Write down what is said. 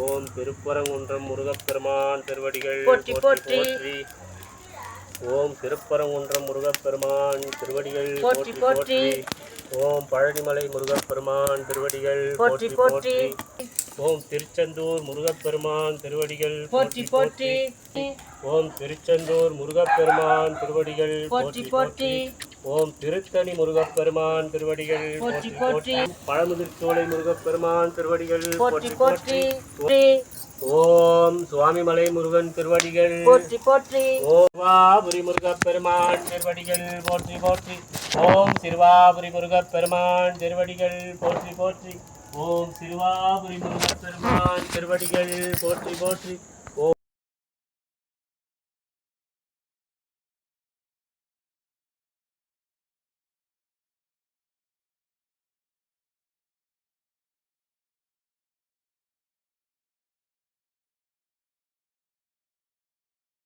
ஓம் திருப்பரங்குன்றம் முருகப்பெருமான் திருவடிகள் போற்றி போற்றி போற்றி. போற்றி. ஓம் திருப்பரங்குன்றம் முருகப்பெருமான் திருவடிகள் போற்றி போற்றி போற்றி. போற்றி. ஓம் பழனிமலை முருகப்பெருமான் திருவடிகள் போற்றி போற்றி போற்றி. போற்றி. ஓம் திருச்செந்தூர் முருகப்பெருமான் திருவடிகள் போற்றி போற்றி. ஓம் திருச்செந்தூர் முருகப்பெருமான் திருவடிகள் போற்றி போற்றி. ஓம் திருத்தணி முருகப்பெருமான் திருவடிகள் போற்றி போற்றி. பழமுதிர்ச்சோலை முருகப்பெருமான் திருவடிகள் போற்றி போற்றி. ஓம் சுவாமிமலை முருகன் திருவடிகள் போற்றி போற்றி. ஓம் சிறுவாபுரி முருகப்பெருமான் திருவடிகள் போற்றி போற்றி. ஓம் சிறுவாபுரி முருகப்பெருமான் திருவடிகள் போற்றி போற்றி. ஓம் சிறுவாபுரி முருகப்பெருமான் திருவடிகள் போற்றி போற்றி.